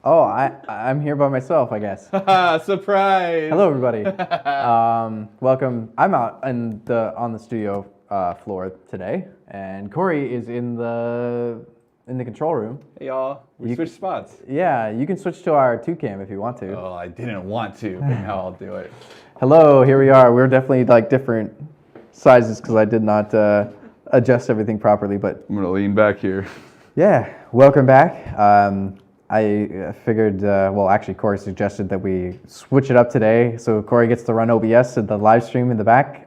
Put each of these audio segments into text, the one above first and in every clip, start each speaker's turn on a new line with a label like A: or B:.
A: Oh, I'm here by myself, I guess.
B: Surprise!
A: Hello, everybody. Welcome. I'm out on the studio floor today, and Corey is in the control room.
B: Hey y'all, we switched spots.
A: Yeah, you can switch to our 2 cam if you want to.
B: Oh, I didn't want to, but now I'll do it.
A: Hello, here we are. We're definitely like different sizes because I did not adjust everything properly, but
B: I'm gonna lean back here.
A: yeah, welcome back. I figured, well, actually, Corey suggested that we switch it up today. So Corey gets to run OBS and the live stream in the back.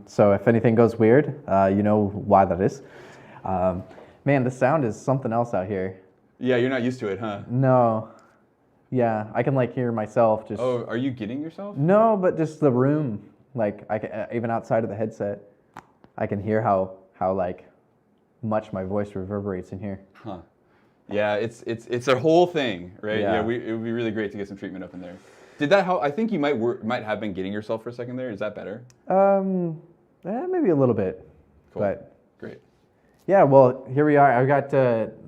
A: So if anything goes weird, you know why that is. Man, the sound is something else out here.
B: Yeah, you're not used to it, huh?
A: No. Yeah, I can like hear myself just.
B: Oh, are you getting yourself?
A: No, but just the room. Like I can, even outside of the headset, I can hear how like much my voice reverberates in here.
B: Huh. Yeah, it's a whole thing, right?
A: Yeah.
B: It would be really great to get some treatment up in there. Did that help? I think you might have been getting yourself for a second there. Is that better?
A: Maybe a little bit,
B: Cool.
A: but
B: Great.
A: yeah. Well, here we are. I've got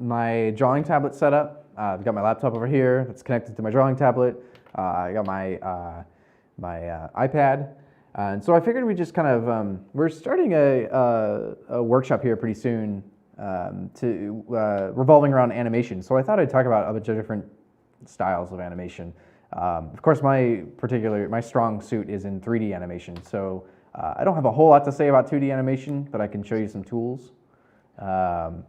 A: my drawing tablet set up. I've got my laptop over here that's connected to my drawing tablet. I got my iPad, and so I figured we just kind of we're starting a workshop here pretty soon to revolving around animation. So I thought I'd talk about a bunch of different styles of animation. Of course, my strong suit is in 3D animation. So I don't have a whole lot to say about 2D animation, but I can show you some tools to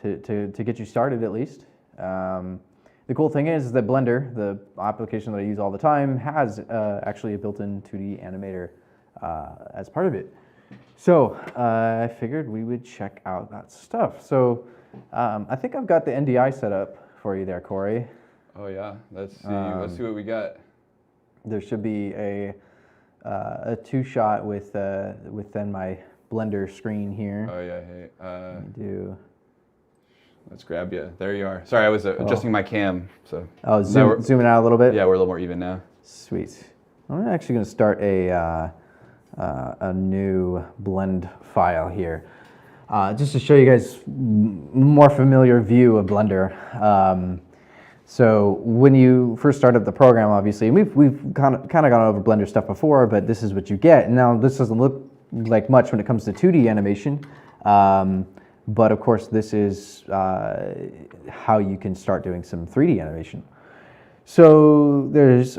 A: get you started at least. The cool thing is that Blender, the application that I use all the time, has actually a built-in 2D animator as part of it. So I figured we would check out that stuff. So I think I've got the NDI set up for you there, Corey.
B: Oh yeah, let's see what we got.
A: There should be a two-shot with then my Blender screen here.
B: Oh yeah, hey. Let's grab you. There you are. Sorry, I was adjusting my cam. So.
A: Oh, zooming out a little bit.
B: Yeah, we're a little more even now.
A: Sweet. I'm actually going to start a new blend file here, just to show you guys more familiar view of Blender. So when you first start up the program, obviously, we've kind of gone over Blender stuff before, but this is what you get. Now this doesn't look like much when it comes to 2D animation, but of course this is how you can start doing some 3D animation. So there's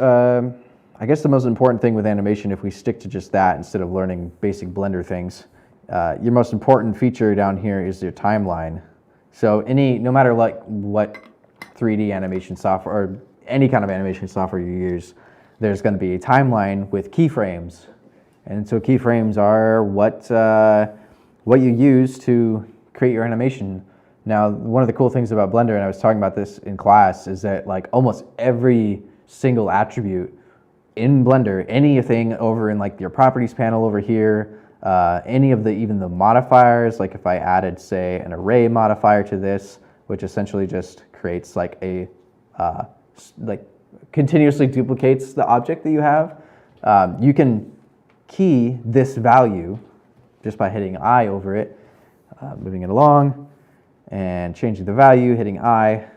A: I guess the most important thing with animation, if we stick to just that instead of learning basic Blender things, your most important feature down here is your timeline. So no matter like what 3D animation software or any kind of animation software you use, there's going to be a timeline with keyframes. And so keyframes are what you use to create your animation. Now, one of the cool things about Blender, and I was talking about this in class, is that like almost every single attribute in Blender, anything over in like your properties panel over here, any of even the modifiers, like if I added, say, an array modifier to this, which essentially just creates like like continuously duplicates the object that you have, you can key this value just by hitting I over it, moving it along, and changing the value, hitting I.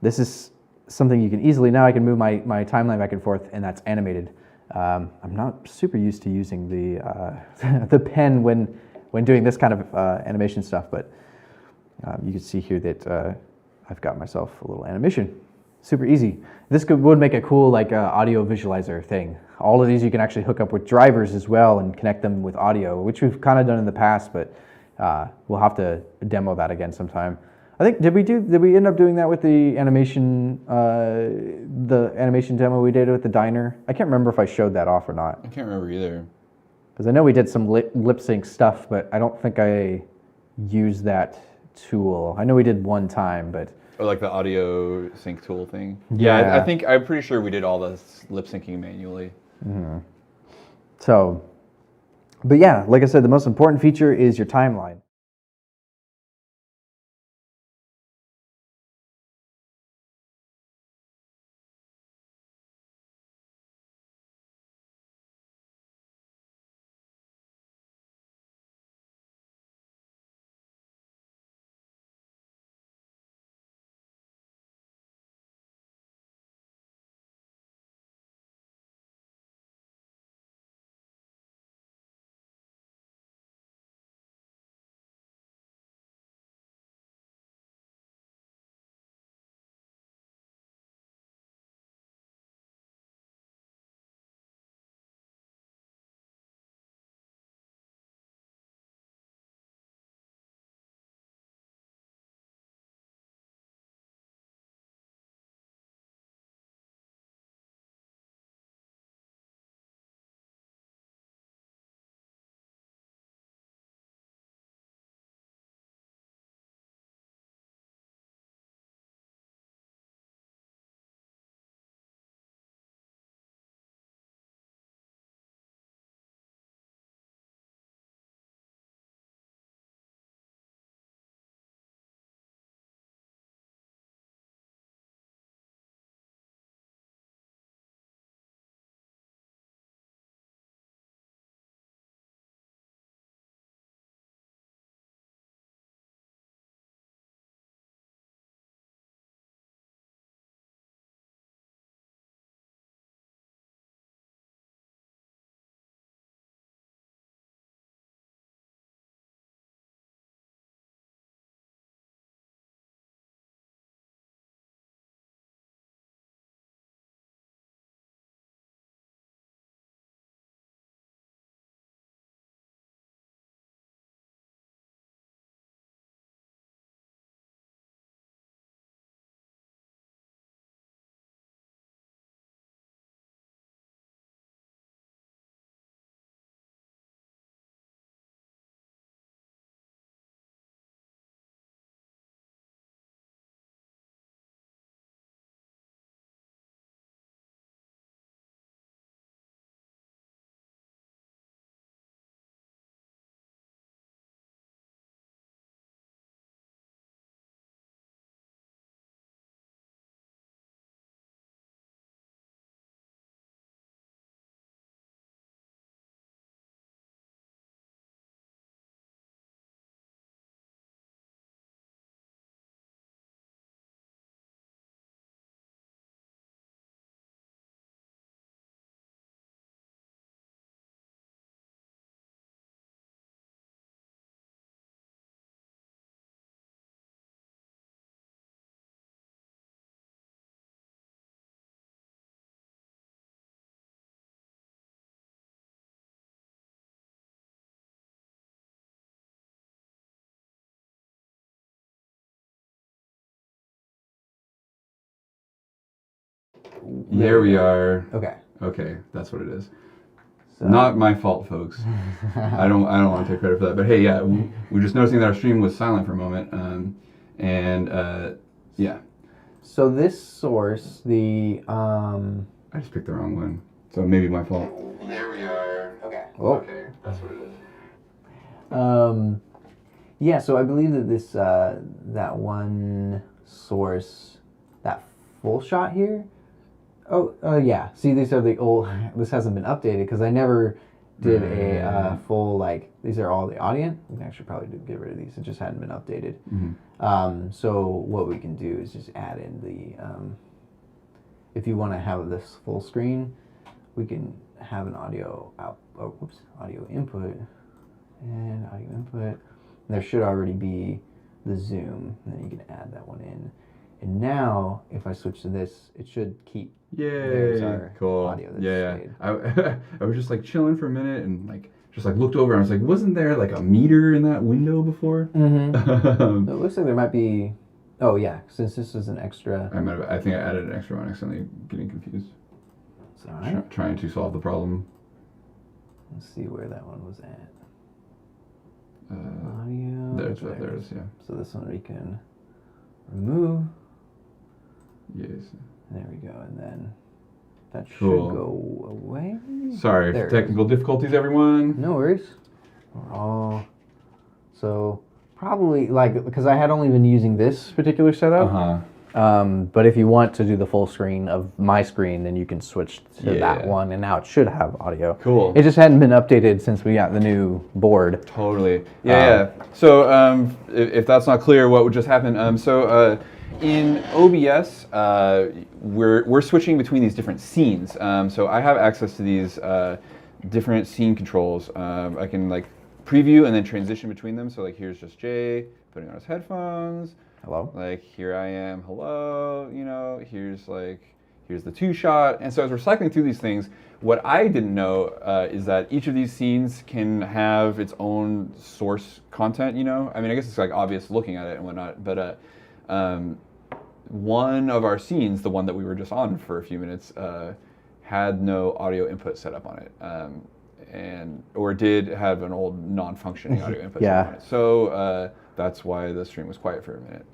A: This is something you can easily, now I can move my timeline back and forth, and that's animated. I'm not super used to using the the pen when doing this kind of animation stuff, but you can see here that I've got myself a little animation. Super easy. This would make a cool like audio visualizer thing. All of these you can actually hook up with drivers as well and connect them with audio, which we've kind of done in the past, but we'll have to demo that again sometime. I think did we end up doing that with the animation demo we did with the diner? I can't remember if I showed that off or not.
B: I can't remember either.
A: Because I know we did some lip sync stuff, but I don't think I used that tool. I know we did one time, but
B: or like the audio sync tool thing.
A: Yeah,
B: I'm pretty sure we did all the lip syncing manually.
A: Mm-hmm. So, but yeah, like I said, the most important feature is your timeline.
B: There we are.
A: Okay.
B: Okay, that's what it is.
A: So.
B: Not my fault, folks. I don't want to take credit for that. But hey, yeah, we're just noticing that our stream was silent for a moment, yeah.
A: So this source, the
B: I just picked the wrong one, so maybe my fault. There we are.
A: Okay.
B: Okay, that's what it is.
A: Yeah. So I believe that this that one source, that full shot here. Oh, yeah. See, these are the old. This hasn't been updated because I never did a full, like, these are all the audience. We can actually probably get rid of these. It just hadn't been updated.
B: Mm-hmm.
A: So what we can do is just add in the, if you want to have this full screen, we can have an audio audio input and audio input. There should already be the zoom, and then you can add that one in. And now, if I switch to this, it should keep. There's our audio that's made.
B: I was just like chilling for a minute and like just like looked over and I was like, wasn't there like a meter in that window before?
A: Mm-hmm. It looks like there might be. Oh yeah, since this is an extra.
B: I think I added an extra one accidentally, getting confused.
A: It's all right.
B: Trying to solve the problem.
A: Let's see where that one was at.
B: Audio. There it is. Yeah.
A: So this one we can remove.
B: Yes.
A: There we go, and then that should
B: Cool.
A: go away.
B: Sorry for technical difficulties, everyone.
A: No worries. We're all so probably like because I had only been using this particular setup. But if you want to do the full screen of my screen, then you can switch to that one, and now it should have audio.
B: Cool.
A: It just hadn't been updated since we got the new board.
B: Totally. Yeah. So if that's not clear, what would just happen? In OBS, we're switching between these different scenes. So I have access to these different scene controls. I can like preview and then transition between them. So like here's just Jay putting on his headphones.
A: Hello.
B: Like here I am. Hello. You know, here's the two shot. And so as we're cycling through these things, what I didn't know is that each of these scenes can have its own source content. You know, I mean, I guess it's like obvious looking at it and whatnot, but. One of our scenes, the one that we were just on for a few minutes, had no audio input set up on it, or did have an old non-functioning audio input set up on it. So that's why the stream was quiet for a minute,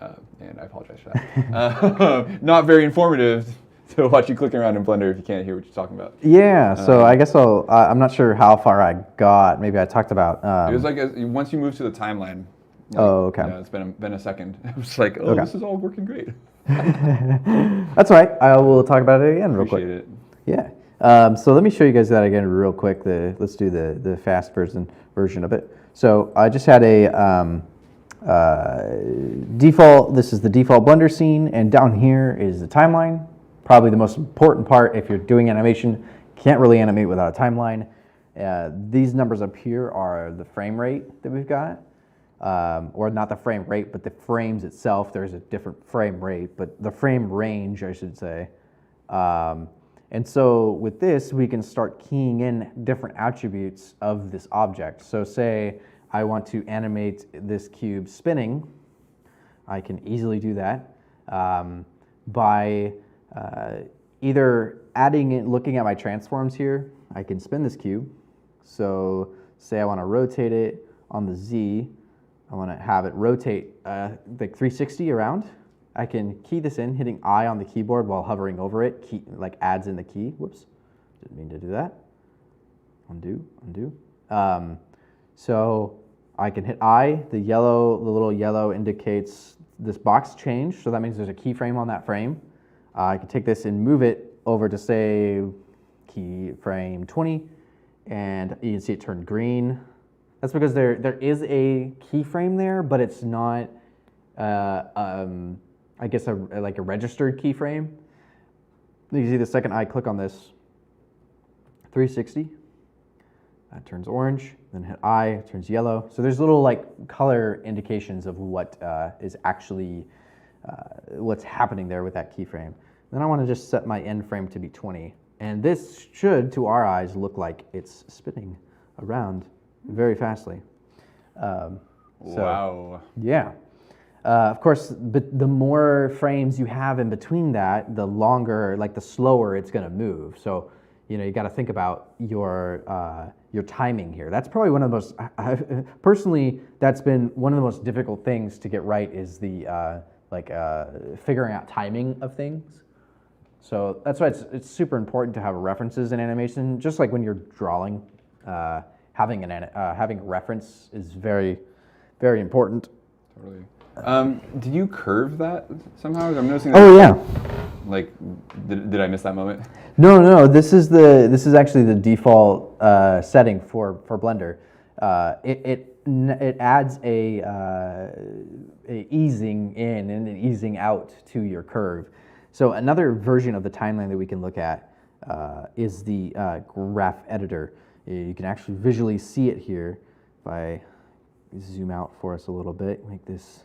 B: and I apologize for that. Not very informative to watch you clicking around in Blender if you can't hear what you're talking about.
A: Yeah, so I guess I'm not sure how far I got. Maybe I talked about.
B: It was like once you move to the timeline. Like,
A: okay.
B: Yeah, it's been a second. I was like, okay. This is all working great.
A: That's all right. I will talk about it again real quick.
B: Appreciate
A: it. Yeah. So let me show you guys that again real quick. Let's do the fast version of it. So I just had a default. This is the default Blender scene, and down here is the timeline. Probably the most important part if you're doing animation. Can't really animate without a timeline. These numbers up here are the frame rate that we've got. Or not the frame rate, but the frames itself. There's a different frame rate, but the frame range, I should say. And so with this, we can start keying in different attributes of this object. So say I want to animate this cube spinning. I can easily do that by either adding in, looking at my transforms here. I can spin this cube. So say I want to rotate it on the Z. I want to have it rotate like 360 around. I can key this in, hitting I on the keyboard while hovering over it, like adds in the key. Whoops, didn't mean to do that. Undo. So I can hit I, the little yellow indicates this box change, so that means there's a keyframe on that frame. I can take this and move it over to say keyframe 20, and you can see it turned green. That's because there is a keyframe there, but it's not, I guess, like a registered keyframe. You can see the second I click on this, 360, that turns orange, then hit I, it turns yellow. So there's little like color indications of what is actually, what's happening there with that keyframe. Then I want to just set my end frame to be 20. And this should, to our eyes, look like it's spinning around very fastly.
B: Wow.
A: Yeah. Of course, but the more frames you have in between that, the longer, like the slower it's going to move. So, you got to think about your timing here. That's probably one of the most, personally, that's been one of the most difficult things to get right is the figuring out timing of things. So that's why it's super important to have references in animation. Just like when you're drawing, having a reference is very, very important.
B: Totally. Did you curve that somehow? I'm noticing that.
A: Oh yeah.
B: Like, did I miss that moment?
A: No. This is actually the default setting for Blender. It adds a easing in and an easing out to your curve. So another version of the timeline that we can look at is the graph editor. You can actually visually see it here. If I zoom out for us a little bit, make this.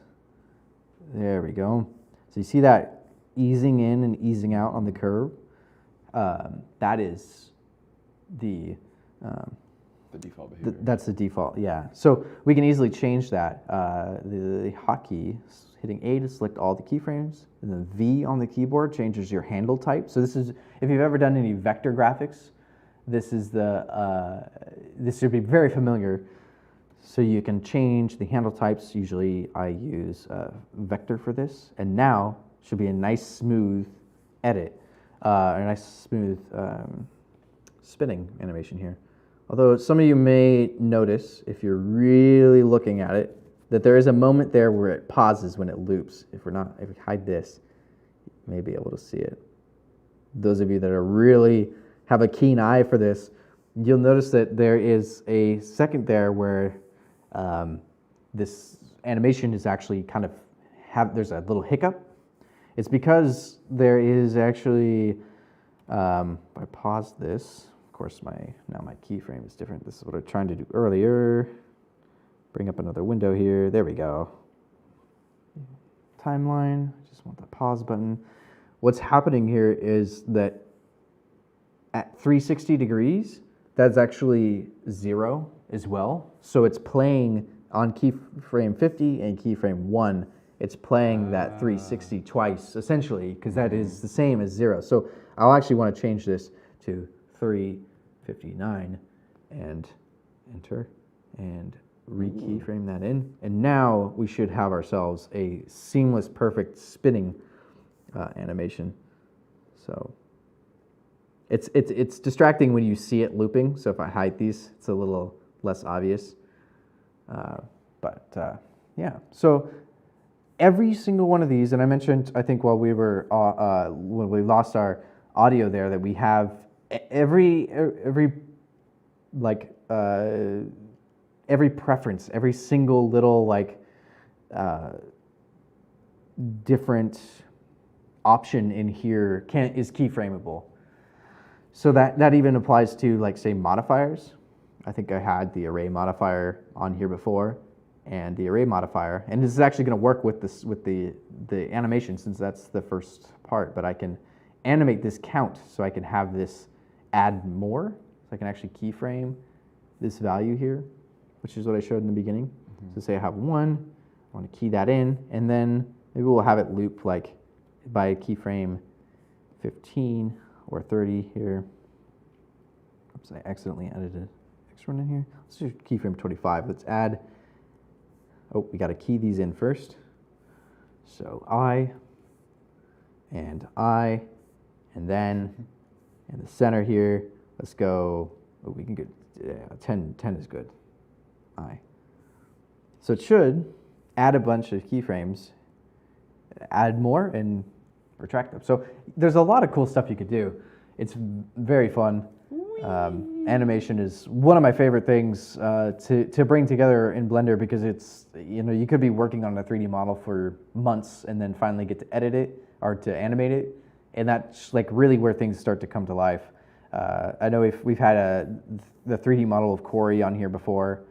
A: There we go. So you see that easing in and easing out on the curve? That is the
B: default behavior.
A: That's the default, yeah. So we can easily change that. The hotkey, hitting A to select all the keyframes, and then V on the keyboard changes your handle type. So this is, if you've ever done any vector graphics, this should be very familiar. So you can change the handle types. Usually I use vector for this, and now should be a nice smooth edit, a nice smooth spinning animation here. Although some of you may notice, if you're really looking at it, that there is a moment there where it pauses when it loops. If we hide this, you may be able to see it. Those of you that are really have a keen eye for this, you'll notice that there is a second there where this animation is actually kind of there's a little hiccup. It's because there is actually, if I pause this, of course now my keyframe is different. This is what I was trying to do earlier. Bring up another window here. There we go. Timeline. I just want the pause button. What's happening here is that at 360 degrees, that's actually 0 as well. So it's playing on keyframe 50 and keyframe 1. It's playing that 360 twice, essentially, because that is the same as 0. So I'll actually want to change this to 359 and enter and re-keyframe that in. And now we should have ourselves a seamless, perfect spinning animation. So it's distracting when you see it looping. So if I hide these, it's a little less obvious. Yeah. So every single one of these, and I mentioned, I think while we were when we lost our audio there, that we have every preference, every single little different option in here is keyframeable. So that even applies to say modifiers. I think I had the array modifier on here before, and the array modifier, and this is actually going to work with the animation since that's the first part. But I can animate this count, so I can have this add more. So I can actually keyframe this value here, which is what I showed in the beginning. Mm-hmm. So say I have 1, I want to key that in, and then maybe we'll have it loop by keyframe 15 or 30 here. Oops, I accidentally added an extra one in here. Let's do keyframe 25. Let's add, we got to key these in first. So I, and then in the center here, let's go, we can get 10 is good. So it should add a bunch of keyframes, add more, and retract them. So there's a lot of cool stuff you could do. It's very fun. Animation is one of my favorite things to bring together in Blender, because it's, you could be working on a 3D model for months and then finally get to edit it or to animate it, and that's really where things start to come to life. I know we've had the 3D model of Cory on here before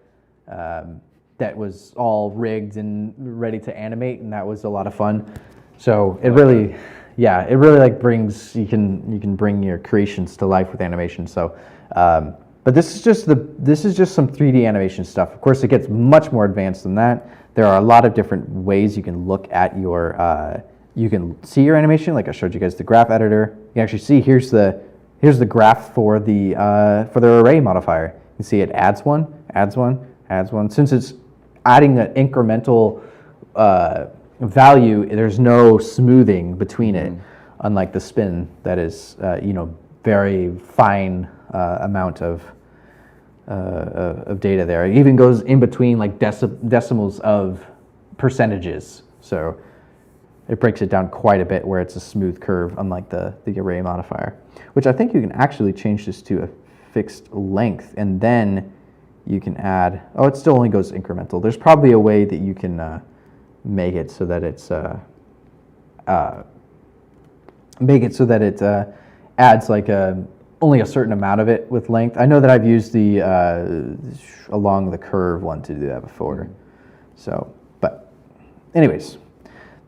A: that was all rigged and ready to animate, and that was a lot of fun. So it really, brings, you can bring your creations to life with animation. So But this is just some 3D animation stuff. Of course, it gets much more advanced than that. There are a lot of different ways you can look at your, you can see your animation. Like I showed you guys the graph editor. You can actually see here's the graph for the array modifier. You can see it adds one, adds one, adds one. Since it's adding an incremental value, there's no smoothing between it, unlike the spin that is, very fine amount of data there. It even goes in between like decimals of percentages. So it breaks it down quite a bit where it's a smooth curve, unlike the array modifier, which I think you can actually change this to a fixed length, and then you can add, oh, it still only goes incremental. There's probably a way that you can make it so that it's adds like only a certain amount of it with length. I know that I've used the along the curve one to do that before. So, but anyways,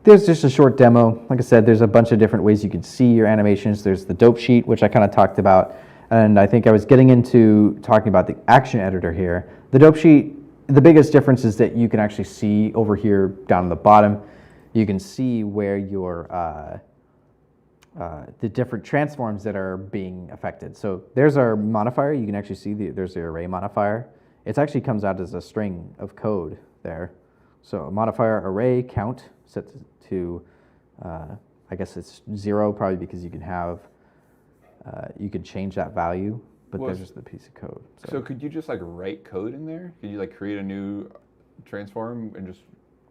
A: there's just a short demo. Like I said, there's a bunch of different ways you can see your animations. There's the dope sheet, which I kind of talked about, and I think I was getting into talking about the action editor here. The dope sheet, the biggest difference is that you can actually see over here down the bottom, you can see where your the different transforms that are being affected. So there's our modifier. You can actually see there's the array modifier. It actually comes out as a string of code there. So a modifier array count set to, I guess it's 0, probably because you can have, you can change that value, but there's just the piece of code.
B: So could you just like write code in there? Could you like create a new transform and just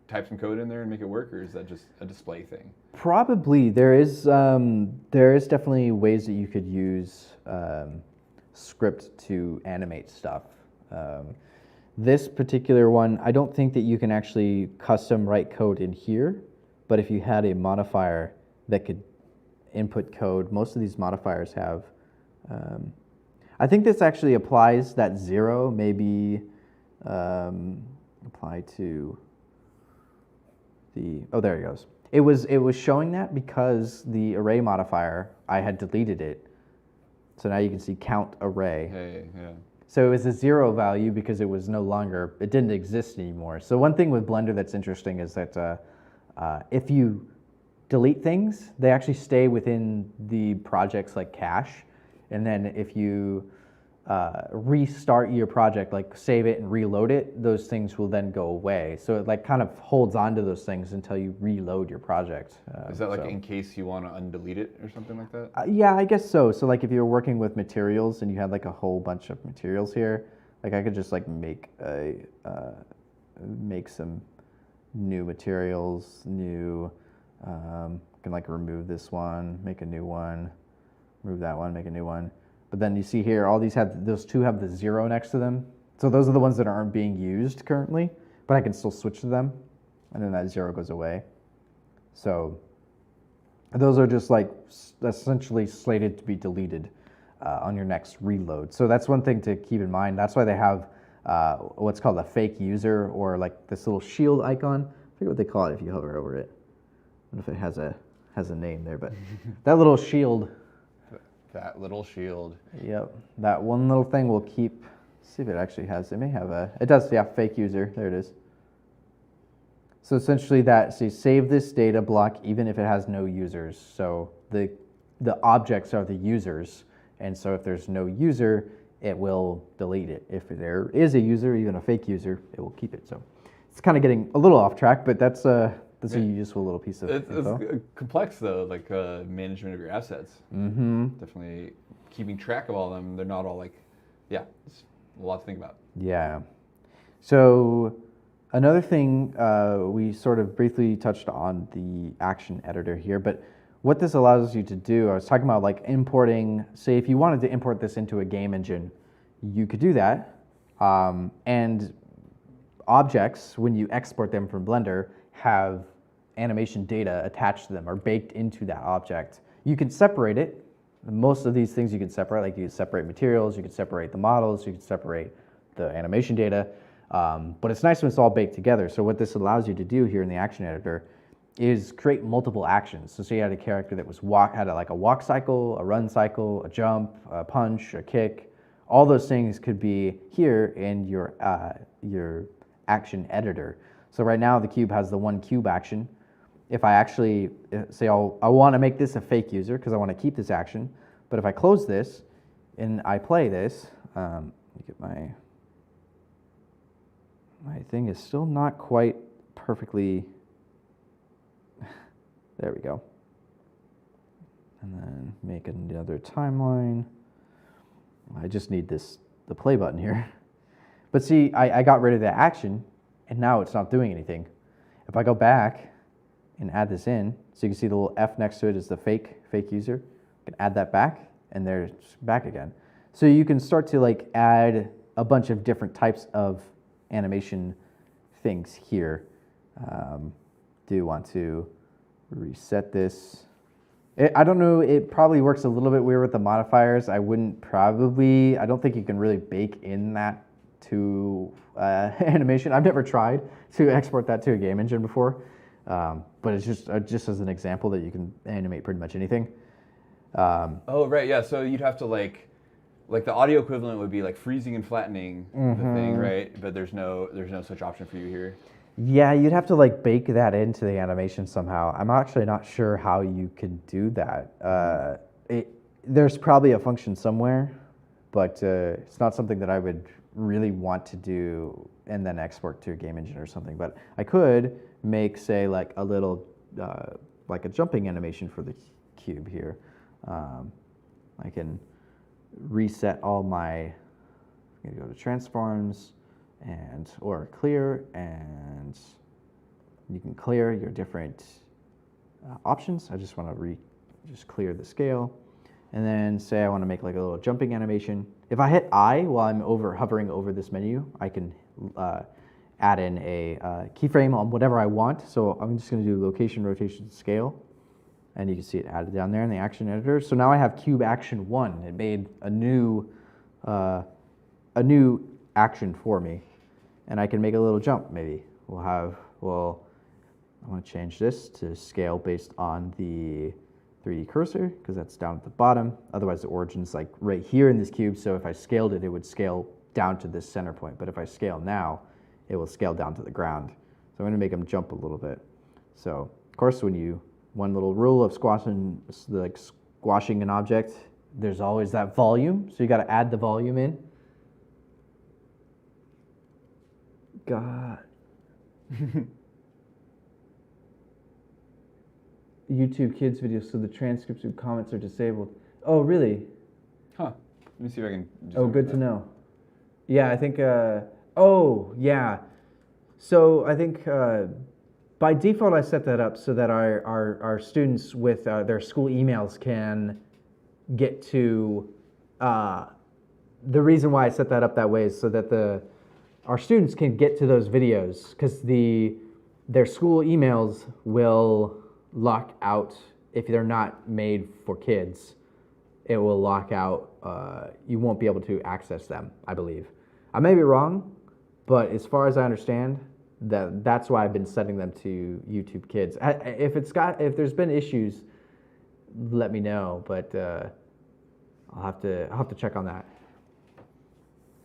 B: type some code in there and make it work, or is that just a display thing?
A: Probably. There is definitely ways that you could use script to animate stuff. This particular one, I don't think that you can actually custom write code in here, but if you had a modifier that could input code, most of these modifiers have, I think this actually applies, that 0 maybe apply to the, oh, there it goes. It was showing that because the array modifier, I had deleted it. So now you can see count array.
B: Hey, yeah.
A: So it was a 0 value because it was no longer, it didn't exist anymore. So one thing with Blender that's interesting is that if you delete things, they actually stay within the project's like cache. And then if you restart your project, like save it and reload it, those things will then go away. So it like kind of holds on to those things until you reload your project.
B: Is that like in case you want to undelete it or something like that?
A: Yeah, I guess so. So like if you're working with materials and you had like a whole bunch of materials here, like I could just like make some new materials, can like remove this one, make a new one, remove that one, make a new one. But then you see here, all these those two have the 0 next to them. So those are the ones that aren't being used currently, but I can still switch to them, and then that 0 goes away. So those are just like essentially slated to be deleted on your next reload. So that's one thing to keep in mind. That's why they have what's called a fake user, or like this little shield icon. I forget what they call it if you hover over it. I don't know if it has a name there, but that little shield.
B: That little shield.
A: Yep, that one little thing will keep, see if it actually has, it may have it does, yeah, fake user, there it is. So essentially that, so you save this data block even if it has no users. So the objects are the users, and so if there's no user, it will delete it. If there is a user, even a fake user, it will keep it. So it's kind of getting a little off track, but that's a useful little piece of info.
B: It's complex though, like management of your assets. Mm-hmm. Definitely keeping track of all of them. They're not all like, yeah, it's a lot to think about.
A: Yeah. So another thing, we sort of briefly touched on the action editor here, but what this allows you to do, I was talking about like importing, say if you wanted to import this into a game engine, you could do that. And objects, when you export them from Blender, have animation data attached to them or baked into that object. You can separate it. Most of these things you can separate, like you can separate materials, you can separate the models, you can separate the animation data, but it's nice when it's all baked together. So what this allows you to do here in the action editor is create multiple actions. So say you had a character that was had like a walk cycle, a run cycle, a jump, a punch, a kick, all those things could be here in your action editor. So right now the cube has the one cube action. If I actually say I want to make this a fake user because I want to keep this action, but if I close this and I play this, let me get my thing is still not quite perfectly. There we go. And then make another timeline. I just need the play button here. But see, I got rid of that action, and now it's not doing anything. If I go back and add this in, so you can see the little F next to it is the fake user. I can add that back, and there's back again. So you can start to like add a bunch of different types of animation things here. Do you want to reset this? I don't know, it probably works a little bit weird with the modifiers. I don't think you can really bake in that to animation. I've never tried to export that to a game engine before, but it's just as an example that you can animate pretty much anything.
B: Oh, right, yeah, so you'd have to like the audio equivalent would be like freezing and flattening the thing, right? But there's no such option for you here.
A: Yeah, you'd have to like bake that into the animation somehow. I'm actually not sure how you can do that. There's probably a function somewhere, but it's not something that I would really want to do and then export to a game engine or something. But I could make, say, like a little, like a jumping animation for the cube here. I can reset all my, I'm gonna go to transforms, or clear, and you can clear your different options. I just want to just clear the scale, and then say I want to make like a little jumping animation. If I hit I while I'm hovering over this menu, I can add in a keyframe on whatever I want. So I'm just going to do location, rotation, scale, and you can see it added down there in the action editor. So now I have cube action 1. It made a new action for me. And I can make a little jump maybe. I want to change this to scale based on the 3D cursor because that's down at the bottom. Otherwise the origin's like right here in this cube, so if I scaled it, it would scale down to this center point. But if I scale now, it will scale down to the ground. So I'm going to make them jump a little bit. So of course one little rule of squashing an object, there's always that volume, so you got to add the volume in. God. YouTube Kids videos, so the transcripts and comments are disabled. Oh, really?
B: Huh. Let me see if I can.
A: Oh, good to know. Yeah, I think. Oh, yeah. So I think by default I set that up so that our students with their school emails can get to. The reason why I set that up that way is so that our students can get to those videos because their school emails will lock out if they're not made for kids. It will lock out. You won't be able to access them, I believe. I may be wrong, but as far as I understand, that's why I've been setting them to YouTube Kids. If there's been issues, let me know. But I'll have to check on that.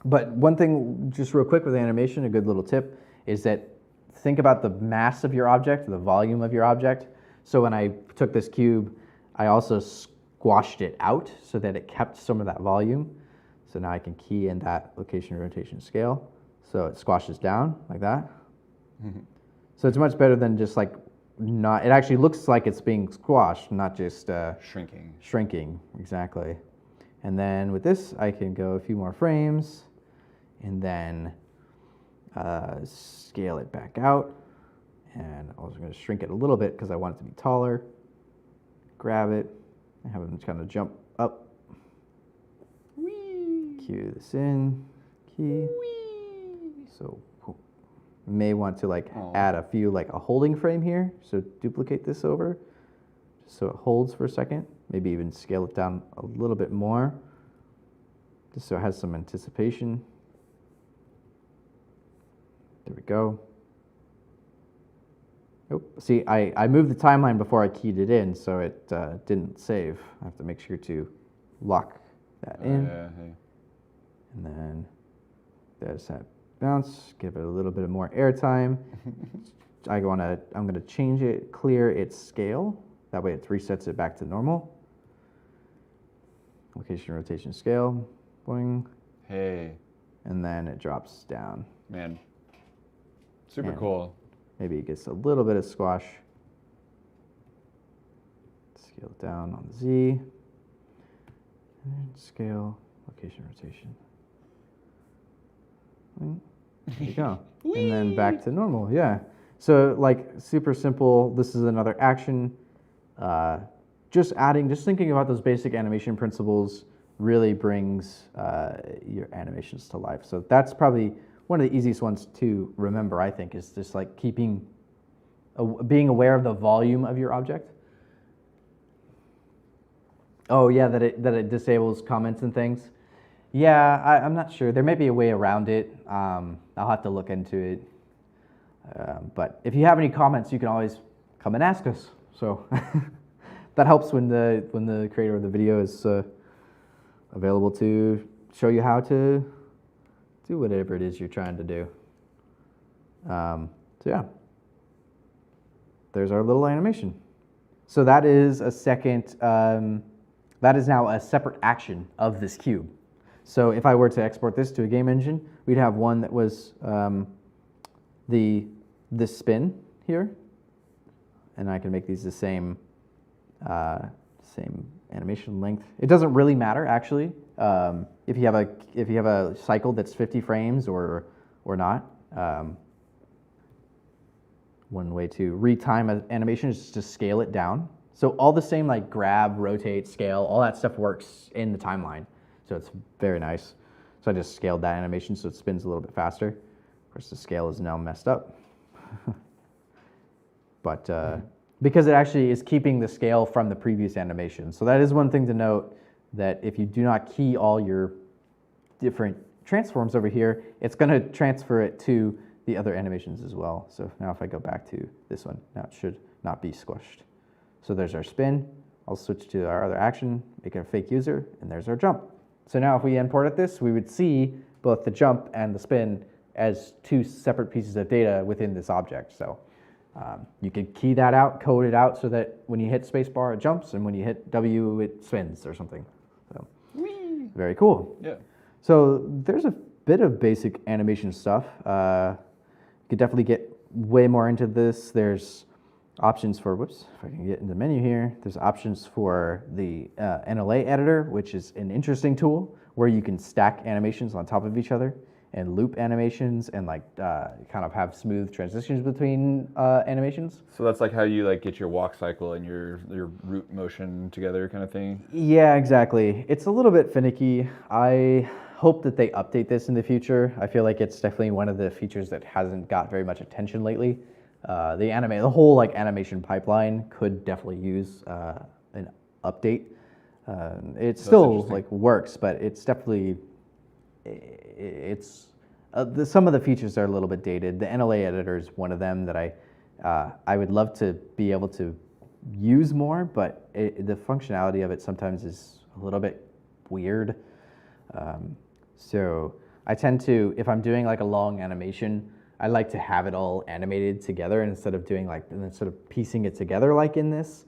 A: But one thing, just real quick with animation, a good little tip is that think about the mass of your object, the volume of your object. So when I took this cube, I also squashed it out so that it kept some of that volume. So now I can key in that location, rotation, scale. So it squashes down like that. Mm-hmm. So it's much better than just like not, it actually looks like it's being squashed, not just
B: shrinking.
A: Shrinking, exactly. And then with this, I can go a few more frames and then scale it back out. And I was going to shrink it a little bit because I want it to be taller. Grab it and have them kind of jump up. Whee! Cue this in. Key. Whee! So you may want to like add a few, like a holding frame here. So duplicate this over just so it holds for a second. Maybe even scale it down a little bit more just so it has some anticipation. There we go. Oh, see, I moved the timeline before I keyed it in, so it didn't save. I have to make sure to lock that in.
B: Yeah.
A: And then there's that bounce, give it a little bit more airtime. I'm gonna change it, clear its scale. That way it resets it back to normal. Location, rotation, scale, boing.
B: Hey.
A: And then it drops down.
B: Man, super
A: and
B: cool.
A: Maybe it gets a little bit of squash. Scale it down on the Z. And scale, location, rotation. There you go. And then back to normal, yeah. So like super simple, this is another action. Just thinking about those basic animation principles really brings your animations to life. So that's probably one of the easiest ones to remember, I think, is just like being aware of the volume of your object. Oh yeah, that it disables comments and things. Yeah, I'm not sure. There may be a way around it. I'll have to look into it. But if you have any comments, you can always come and ask us. So that helps when the creator of the video is available to show you how to do whatever it is you're trying to do. So yeah, there's our little animation. So that is a second. That is now a separate action of this cube. So if I were to export this to a game engine, we'd have one that was this spin here, and I can make these the same animation length. It doesn't really matter actually if you have a cycle that's 50 frames or not. One way to retime an animation is to scale it down. So all the same like grab, rotate, scale, all that stuff works in the timeline. So it's very nice. So I just scaled that animation so it spins a little bit faster. Of course, the scale is now messed up. But because it actually is keeping the scale from the previous animation. So that is one thing to note, that if you do not key all your different transforms over here, it's going to transfer it to the other animations as well. So now if I go back to this one, now it should not be squished. So there's our spin. I'll switch to our other action, make it a fake user, and there's our jump. So now if we imported this, we would see both the jump and the spin as two separate pieces of data within this object. So you could key that out, code it out so that when you hit spacebar, it jumps, and when you hit W, it spins or something. So very cool.
B: Yeah.
A: So there's a bit of basic animation stuff. You could definitely get way more into this. There's options for, whoops, if I can get in the menu here, there's options for the NLA editor, which is an interesting tool where you can stack animations on top of each other and loop animations and like kind of have smooth transitions between animations.
B: So that's like how you like get your walk cycle and your root motion together kind of thing?
A: Yeah, exactly. It's a little bit finicky. I hope that they update this in the future. I feel like it's definitely one of the features that hasn't got very much attention lately. The whole like animation pipeline could definitely use an update. It still like works, but it's definitely some of the features are a little bit dated. The NLA editor is one of them that I would love to be able to use more, but the functionality of it sometimes is a little bit weird. So I tend to, if I'm doing like a long animation, I like to have it all animated together instead of piecing it together like in this.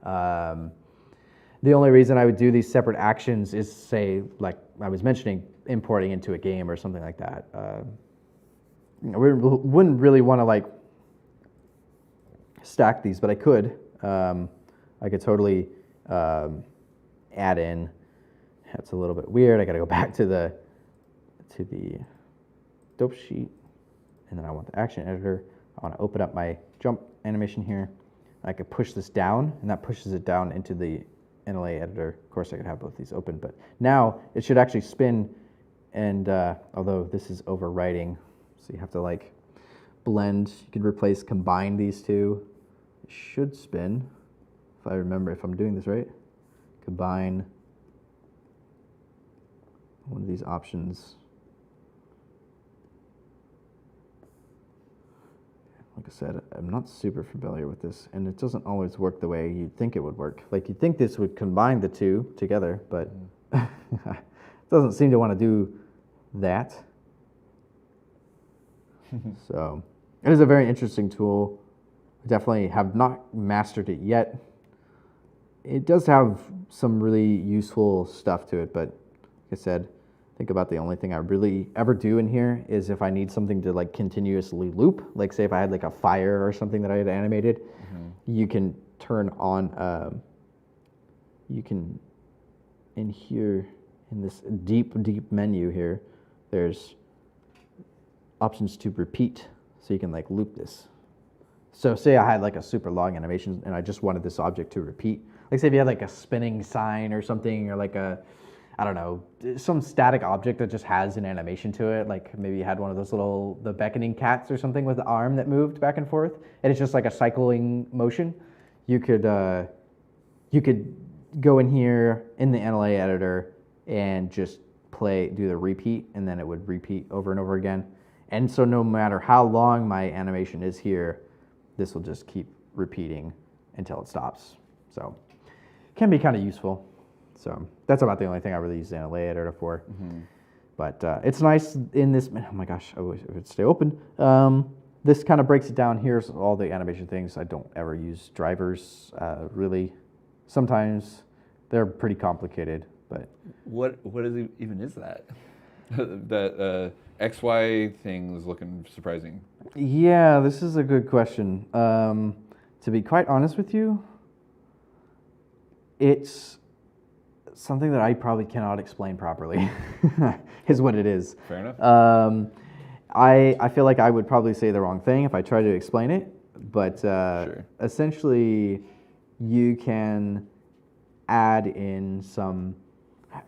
A: The only reason I would do these separate actions is, say, like I was mentioning, importing into a game or something like that. I wouldn't really want to like stack these, but I could. I could totally add in. That's a little bit weird. I got to go back to the dope sheet. And then I want the action editor. I want to open up my jump animation here. I could push this down, and that pushes it down into the NLA editor. Of course, I could have both these open, but now it should actually spin. And although this is overwriting, so you have to like blend. You could replace, combine these two. It should spin, if I remember, if I'm doing this right. Combine one of these options. Like I said, I'm not super familiar with this, and it doesn't always work the way you'd think it would work. Like you'd think this would combine the two together, but it doesn't seem to want to do that. So it is a very interesting tool. I definitely have not mastered it yet. It does have some really useful stuff to it, but like I said, I think about the only thing I really ever do in here is if I need something to like continuously loop, like say if I had like a fire or something that I had animated, you can turn on, you can, in here, in this deep menu here, there's options to repeat, so you can like loop this. So say I had like a super long animation and I just wanted this object to repeat. Like say if you had like a spinning sign or something, or like a, I don't know, some static object that just has an animation to it. Like maybe you had one of those little, the beckoning cats or something with the arm that moved back and forth, and it's just like a cycling motion. You could go in here in the NLA editor and just do the repeat, and then it would repeat over and over again. And so no matter how long my animation is here, this will just keep repeating until it stops. So it can be kind of useful. So that's about the only thing I really use the NLA editor for. But it's nice in this, oh my gosh, I wish it would stay open. This kind of breaks it down. Here's all the animation things. I don't ever use drivers, really. Sometimes they're pretty complicated, but.
B: What even is that? That XY thing is looking surprising.
A: Yeah, this is a good question. To be quite honest with you, it's something that I probably cannot explain properly, is what it is.
B: Fair enough.
A: I feel like I would probably say the wrong thing if I tried to explain it, but
B: Sure.
A: Essentially you can add in some,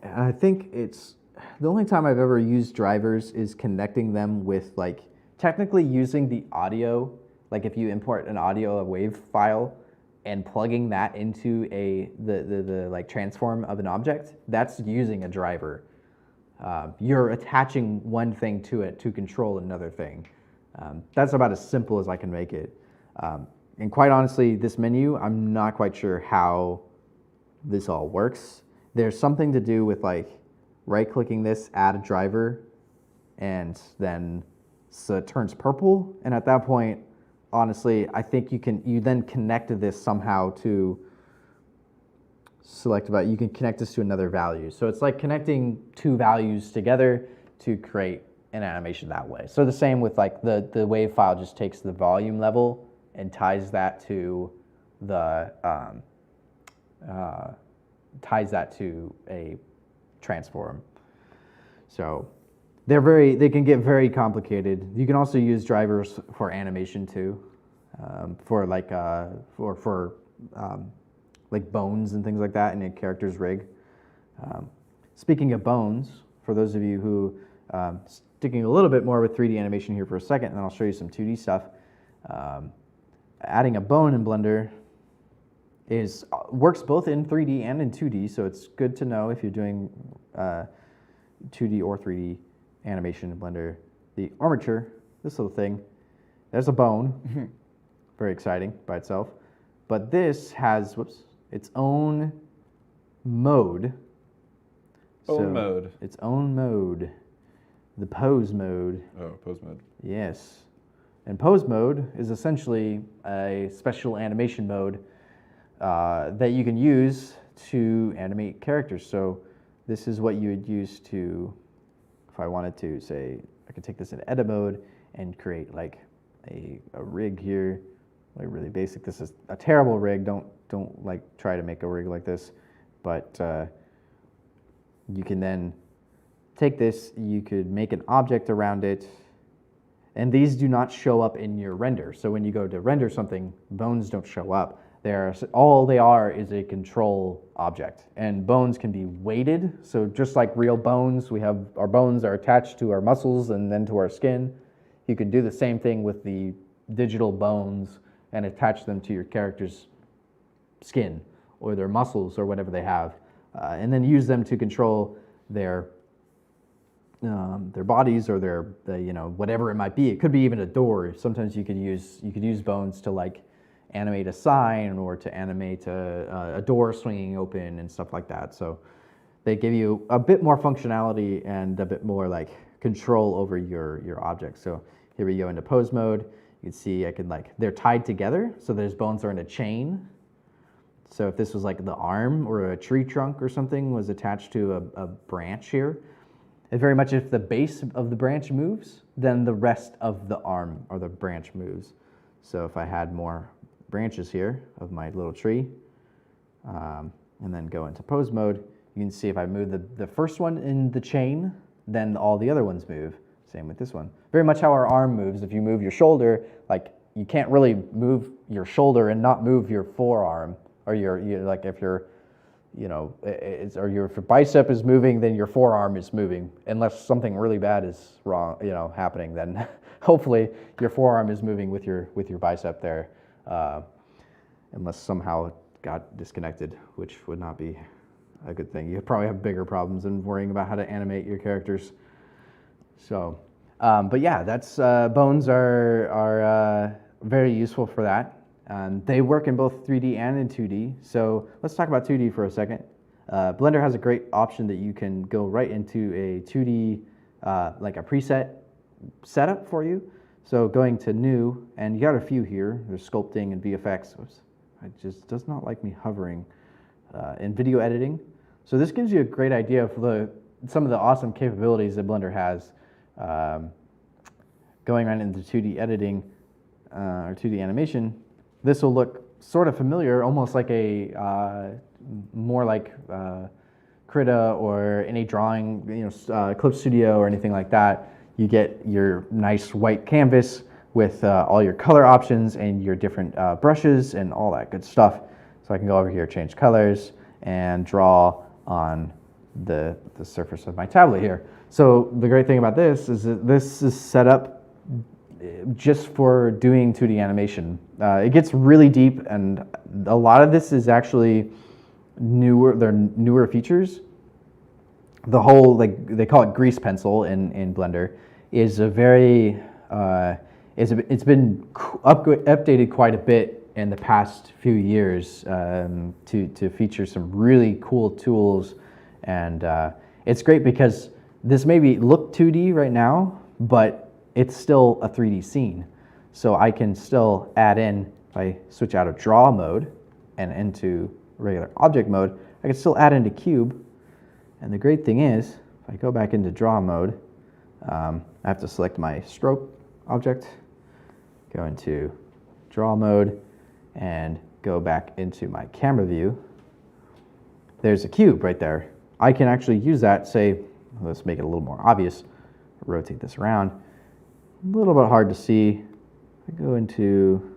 A: I think it's, the only time I've ever used drivers is connecting them with like, technically using the audio, like if you import an audio, a wave file, and plugging that into the like transform of an object, that's using a driver. You're attaching one thing to it to control another thing. That's about as simple as I can make it. And quite honestly, this menu, I'm not quite sure how this all works. There's something to do with like right-clicking this, add a driver, and then so it turns purple. And at that point, honestly, I think you then connect this somehow to select about, you can connect this to another value. So it's like connecting two values together to create an animation that way. So the same with like the wave file just takes the volume level and ties that to the a transform. So they can get very complicated. You can also use drivers for animation too, for like like bones and things like that in a character's rig. Speaking of bones, for those of you who sticking a little bit more with 3D animation here for a second, and then I'll show you some 2D stuff. Adding a bone in Blender works both in 3D and in 2D, so it's good to know if you're doing 2D or 3D animation in Blender. The armature, this little thing, there's a bone, very exciting by itself, but this has, its own mode. Its own mode, the pose mode.
B: Oh, pose mode.
A: Yes. And pose mode is essentially a special animation mode that you can use to animate characters. So this is what you would use to, if I wanted to say, I could take this in edit mode and create like a rig here, like really basic. This is a terrible rig. Don't like try to make a rig like this, but you can then take this, you could make an object around it, and these do not show up in your render. So when you go to render something, bones don't show up. All they are is a control object, and bones can be weighted. So just like real bones, our bones are attached to our muscles and then to our skin. You can do the same thing with the digital bones and attach them to your character's skin or their muscles or whatever they have, and then use them to control their bodies or their whatever it might be. It could be even a door. Sometimes you could use bones to like animate a sign or to animate a door swinging open and stuff like that. So they give you a bit more functionality and a bit more like control over your object. So here we go into pose mode. You can see I can they're tied together, so those bones are in a chain. So if this was like the arm or a tree trunk or something was attached to a branch here, it very much if the base of the branch moves, then the rest of the arm or the branch moves. So if I had more branches here of my little tree, and then go into pose mode, you can see if I move the first one in the chain, then all the other ones move. Same with this one. Very much how our arm moves. If you move your shoulder, you can't really move your shoulder and not move your forearm, or if your if your bicep is moving, then your forearm is moving. Unless something really bad is wrong, happening, then hopefully your forearm is moving with your bicep there. Unless somehow it got disconnected, which would not be a good thing. You probably have bigger problems than worrying about how to animate your characters. So, but yeah, that's bones are very useful for that. They work in both 3D and in 2D. So let's talk about 2D for a second. Blender has a great option that you can go right into a 2D, like a preset setup for you. So going to new, and you got a few here. There's sculpting and VFX. Oops. It just does not like me hovering in video editing. So this gives you a great idea of some of the awesome capabilities that Blender has. Going right into 2D editing or 2D animation, this will look sort of familiar, almost like more like Krita or any drawing, Clip Studio or anything like that. You get your nice white canvas with all your color options and your different brushes and all that good stuff. So I can go over here, change colors, and draw on the surface of my tablet here. So the great thing about this is that this is set up just for doing 2D animation. It gets really deep, and a lot of this is actually newer. They're newer features. The whole, they call it grease pencil in Blender, is a very it's been updated quite a bit in the past few years to feature some really cool tools, and it's great because this maybe look 2D right now, but it's still a 3D scene. So I can still add in, if I switch out of draw mode and into regular object mode, I can still add into cube. And the great thing is, if I go back into draw mode, I have to select my stroke object, go into draw mode, and go back into my camera view. There's a cube right there. I can actually use that, say, let's make it a little more obvious, rotate this around. A little bit hard to see. I go into,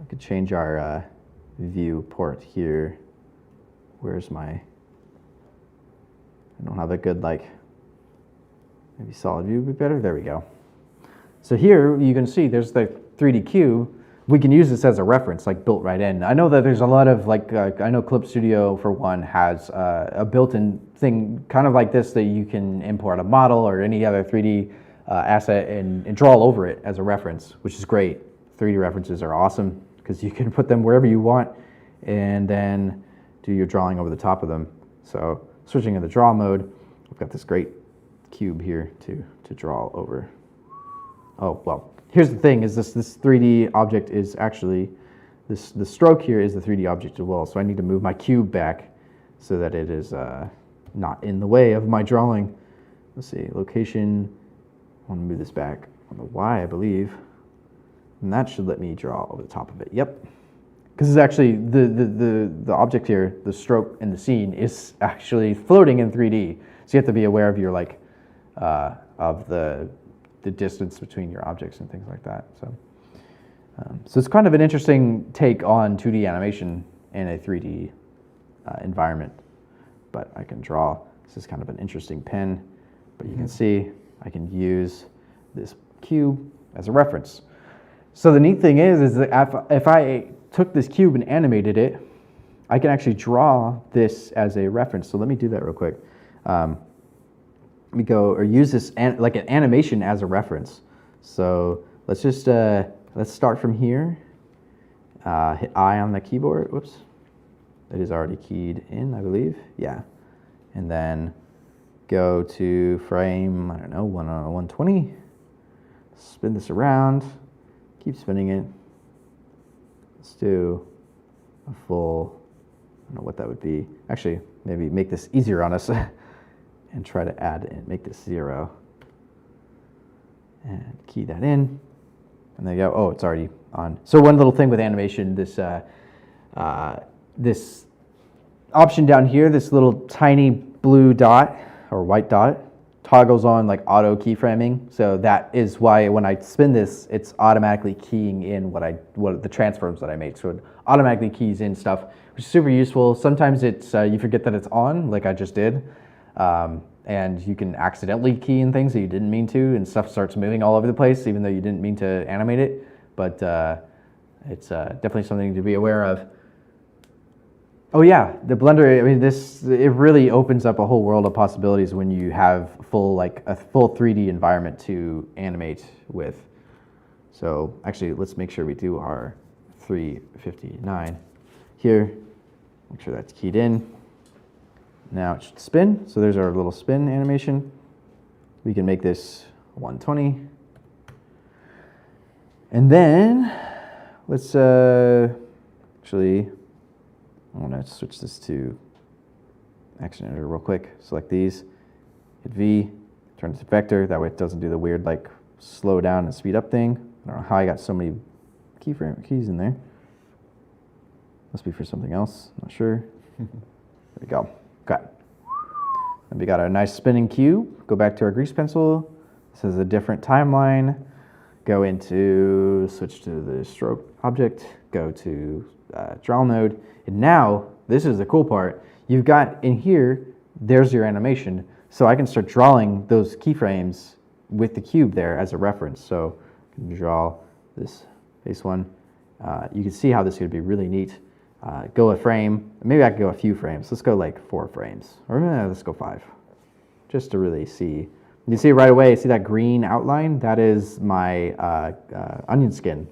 A: I could change our viewport here. Where's my, I don't have a good, maybe solid view would be better. There we go. So here you can see there's the 3D cube. We can use this as a reference, built right in. I know that there's a lot of, I know Clip Studio, for one, has a built-in thing kind of like this that you can import a model or any other 3D asset and draw all over it as a reference, which is great. 3D references are awesome because you can put them wherever you want and then do your drawing over the top of them. So switching into draw mode, I've got this great cube here to draw over. Oh, well, here's the thing, is this 3D object is actually, the stroke here is the 3D object as well. So I need to move my cube back so that it is not in the way of my drawing. Let's see, location, I want to move this back on the Y, I believe. And that should let me draw over the top of it. Yep. Because it's actually, the object here, the stroke in the scene, is actually floating in 3D. So you have to be aware of your, of the distance between your objects and things like that. So, so it's kind of an interesting take on 2D animation in a 3D environment. But I can draw, this is kind of an interesting pen, but you can see I can use this cube as a reference. So the neat thing is that if I took this cube and animated it, I can actually draw this as a reference. So let me do that real quick. Let me go, or use this like an animation as a reference. So let's just, let's start from here. Hit I on the keyboard, whoops. It is already keyed in, I believe, yeah. And then go to frame, I don't know, 120, spin this around, keep spinning it. Let's do a full, I don't know what that would be. Actually, maybe make this easier on us and try to add and make this 0. And key that in. And there you go. Oh, it's already on. So one little thing with animation, this this option down here, this little tiny blue dot or white dot, toggles on like auto keyframing. So that is why when I spin this, it's automatically keying in what the transforms that I made. So it automatically keys in stuff, which is super useful. Sometimes it's you forget that it's on, like I just did. And you can accidentally key in things that you didn't mean to, and stuff starts moving all over the place, even though you didn't mean to animate it. But it's definitely something to be aware of. Oh yeah, the Blunder. I mean, it really opens up a whole world of possibilities when you have a full 3D environment to animate with. So actually, let's make sure we do our 359 here. Make sure that's keyed in. Now it should spin. So there's our little spin animation. We can make this 120. And then let's actually, I want to switch this to action editor real quick. Select these, hit V, turn it to vector. That way it doesn't do the weird like slow down and speed up thing. I don't know how I got so many keys in there. Must be for something else, not sure. There we go. Okay. And we got our nice spinning cube. Go back to our grease pencil. This is a different timeline. Go into, switch to the stroke object, go to draw node. And now, this is the cool part. You've got in here, there's your animation. So I can start drawing those keyframes with the cube there as a reference. So I can draw this face one. You can see how this would be really neat. Go a frame, maybe I could go a few frames. Let's go like 4 frames, or let's go 5, just to really see. You see right away, see that green outline? That is my onion skin.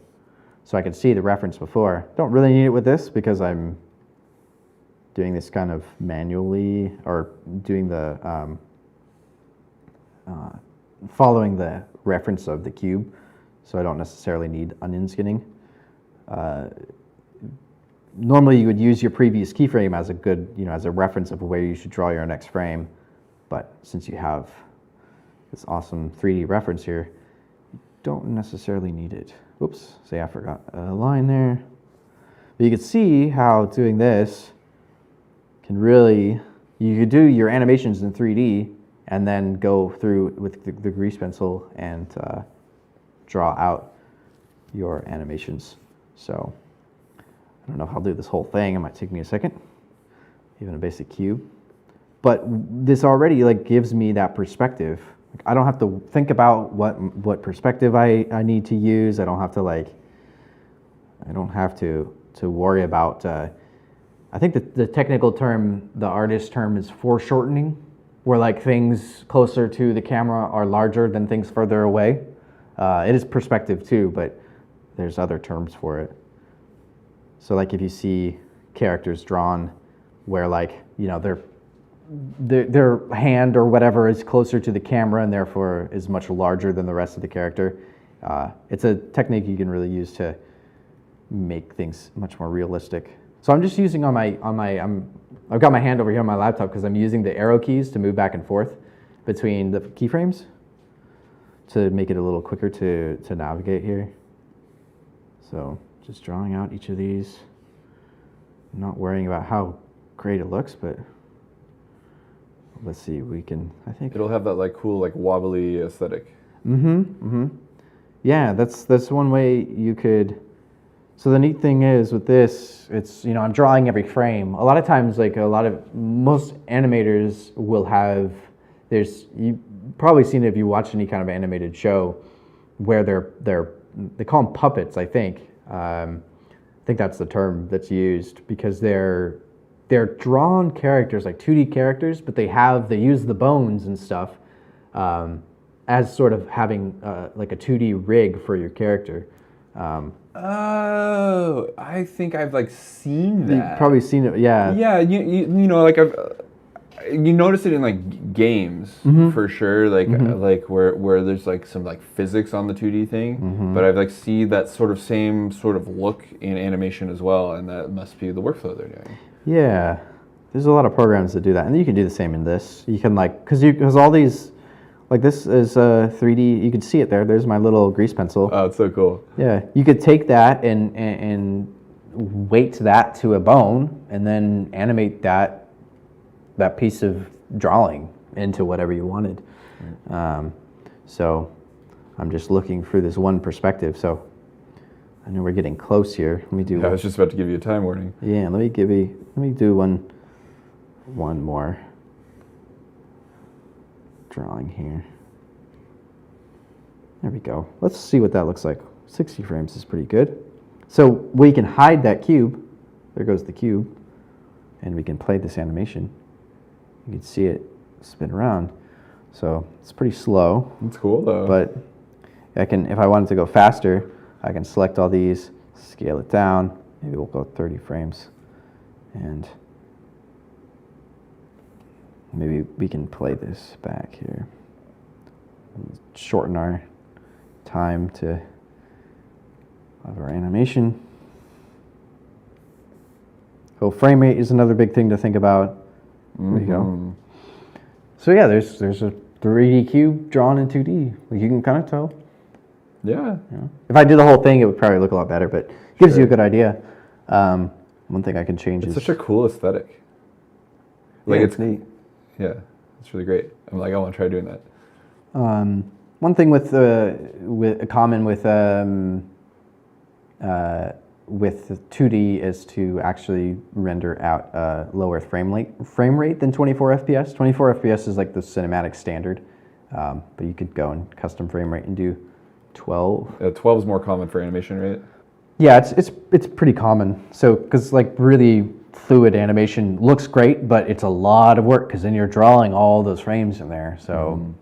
A: So I can see the reference before. Don't really need it with this because I'm doing this kind of manually, or doing the, following the reference of the cube. So I don't necessarily need onion skinning. Normally you would use your previous keyframe as a good, as a reference of where you should draw your next frame. But since you have this awesome 3D reference here, you don't necessarily need it. Oops, say I forgot a line there. But you can see how doing this can really, you could do your animations in 3D and then go through with the grease pencil and draw out your animations. So I don't know if I'll do this whole thing. It might take me a second, even a basic cube. But this already gives me that perspective. I don't have to think about what perspective I need to use. I don't have to to worry about. I think the technical term, the artist term, is foreshortening, where things closer to the camera are larger than things further away. It is perspective too, but there's other terms for it. So if you see characters drawn where their hand or whatever is closer to the camera and therefore is much larger than the rest of the character, it's a technique you can really use to make things much more realistic. So I'm just using I've got my hand over here on my laptop because I'm using the arrow keys to move back and forth between the keyframes to make it a little quicker to navigate here. So just drawing out each of these, not worrying about how great it looks, but let's see, we can, I think.
B: It'll have that cool wobbly aesthetic.
A: Yeah, that's one way you could. So the neat thing is with this, it's, I'm drawing every frame. A lot of times, most animators will have, you've probably seen it if you watch any kind of animated show where they call them puppets, I think. I think that's the term that's used because they're drawn characters, 2D characters, but they use the bones and stuff as sort of having a 2D rig for your character.
B: Oh, I think I've seen that.
A: You've probably seen it, yeah.
B: Yeah, You notice it in like games for sure, like like where there's like some like physics on the 2D thing, but I've like see that sort of same sort of look in animation as well, and that must be the workflow they're doing.
A: Yeah, there's a lot of programs that do that, and you can do the same in this. You can like because all these, like this is 3D. You can see it there. There's my little grease pencil.
B: Oh, it's so cool.
A: Yeah, you could take that and weight that to a bone, and then animate that piece of drawing into whatever you wanted. So I'm just looking through this one perspective. So I know we're getting close here. Let me do.
B: Yeah, I was just about to give you a time warning.
A: Yeah, let me do one more drawing here. There we go. Let's see what that looks like. 60 frames is pretty good. So we can hide that cube. There goes the cube. And we can play this animation. You can see it spin around. So it's pretty slow.
B: It's cool though.
A: But I can, if I wanted to go faster, I can select all these, scale it down. Maybe we'll go 30 frames. And maybe we can play this back here. Shorten our time of our animation. So frame rate is another big thing to think about. There you go. So yeah, there's a 3D cube drawn in 2D. Like you can kind of tell.
B: Yeah.
A: If I did the whole thing, it would probably look a lot better, but it gives you a good idea. One thing I can change is...
B: It's such a cool aesthetic. Like
A: yeah, it's neat.
B: Yeah, it's really great. I'm like, I want to try doing that.
A: One thing with common with 2D is to actually render out a lower frame rate than 24 FPS. 24 FPS is like the cinematic standard, but you could go and custom frame rate and do 12.
B: 12 is more common for animation, right?
A: Yeah, it's pretty common. So because like really fluid animation looks great, but it's a lot of work because then you're drawing all those frames in there. So,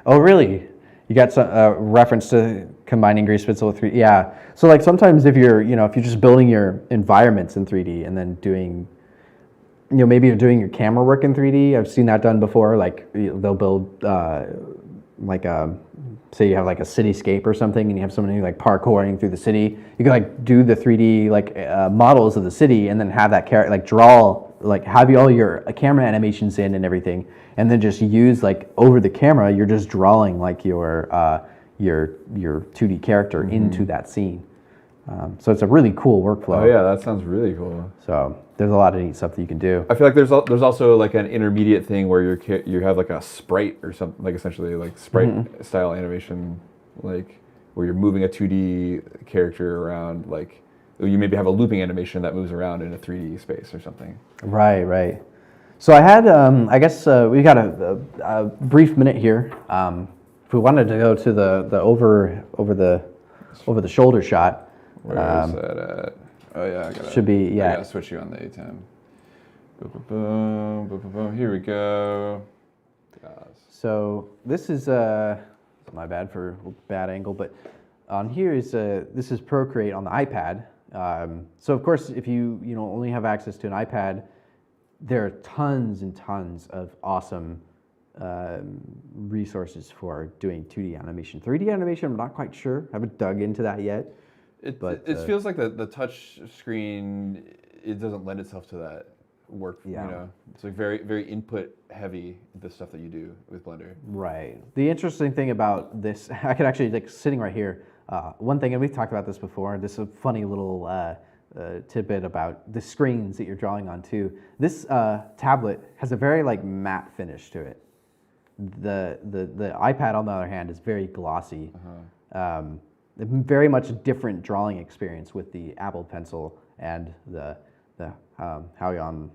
A: oh really? You got some reference to combining grease pencil with 3D. Yeah. So like sometimes if you're just building your environments in 3D and then doing, maybe you're doing your camera work in 3D. I've seen that done before. Like they'll build say you have like a cityscape or something and you have somebody like parkouring through the city. You can like do the 3D like models of the city and then have that character like draw, like have all your camera animations in and everything, and then just use like over the camera, you're just drawing like your 2D character into that scene. So it's a really cool workflow.
B: Oh yeah, that sounds really cool.
A: So there's a lot of neat stuff that you can do.
B: I feel like there's also like an intermediate thing where you have like a sprite or something, like essentially like sprite style animation, like where you're moving a 2D character around, like you maybe have a looping animation that moves around in a 3D space or something.
A: Right. So I had, I guess we got a brief minute here. If we wanted to go to the over the shoulder shot.
B: Where is that at? Oh yeah, I gotta switch you on the A10. Boom, boom, boom, boom. Here we go.
A: So this is my bad for bad angle, but on here is this is Procreate on the iPad. So of course, if you only have access to an iPad, there are tons and tons of awesome resources for doing 2D animation. 3D animation, I'm not quite sure. I haven't dug into that yet.
B: It feels like the touch screen, it doesn't lend itself to that work.
A: Yeah.
B: It's like very, very input heavy, the stuff that you do with Blender.
A: Right. The interesting thing about this, I could actually, like sitting right here, one thing, and we've talked about this before, this is a funny little tidbit about the screens that you're drawing on too. This tablet has a very like matte finish to it. The iPad, on the other hand, is very glossy. Very much different drawing experience with the Apple Pencil and the Huion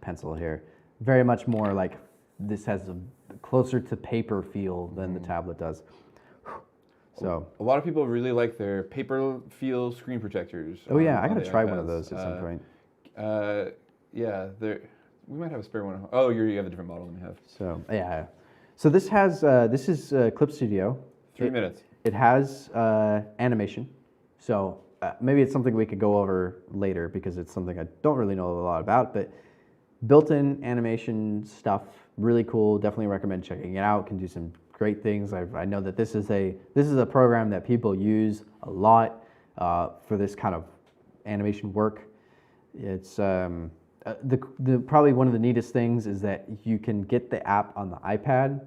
A: pencil here. Very much more like this has a closer to paper feel than the tablet does. So
B: a lot of people really like their paper feel screen protectors.
A: Oh yeah, I gotta try one of those at some point.
B: Yeah, we might have a spare one. Oh, you have a different model than we have.
A: So yeah, so this has this is Clip Studio.
B: 3 minutes.
A: It has animation, so maybe it's something we could go over later because it's something I don't really know a lot about. But built-in animation stuff, really cool. Definitely recommend checking it out. Can do some great things. I know that this is a program that people use a lot for this kind of animation work. It's probably one of the neatest things is that you can get the app on the iPad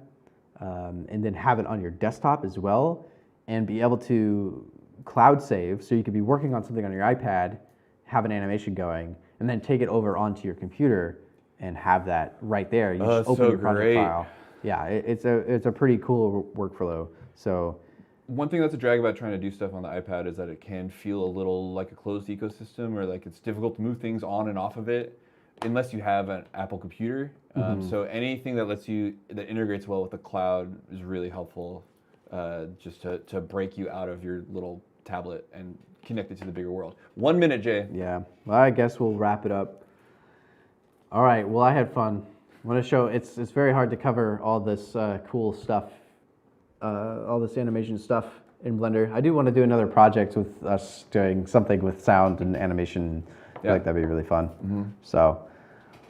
A: and then have it on your desktop as well, and be able to cloud save. So you could be working on something on your iPad, have an animation going, and then take it over onto your computer and have that right there. You just open your project file. Yeah, it's a pretty cool workflow. So
B: one thing that's a drag about trying to do stuff on the iPad is that it can feel a little like a closed ecosystem, or like it's difficult to move things on and off of it unless you have an Apple computer. So anything that integrates well with the cloud is really helpful, just to break you out of your little tablet and connect it to the bigger world. 1 minute, Jay.
A: Yeah, well, I guess we'll wrap it up. All right, well, I had fun. I want to show, it's very hard to cover all this cool stuff, all this animation stuff in Blender. I do want to do another project with us doing something with sound and animation. I feel like that'd be really fun. So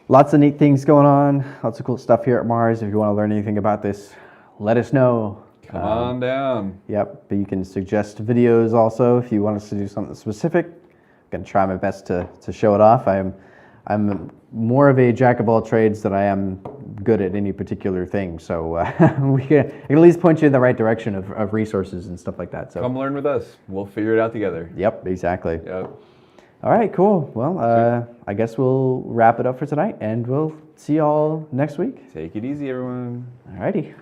A: lots of neat things going on, lots of cool stuff here at MARZ. If you want to learn anything about this, let us know.
B: Come on down.
A: Yep, but you can suggest videos also if you want us to do something specific. I'm going to try my best to show it off. I'm more of a jack of all trades than I am good at any particular thing. So we can at least point you in the right direction of resources and stuff like that. So
B: come learn with us. We'll figure it out together.
A: Yep, exactly.
B: Yep.
A: All right, cool. Well, I guess we'll wrap it up for tonight, and we'll see y'all next week.
B: Take it easy, everyone.
A: All righty.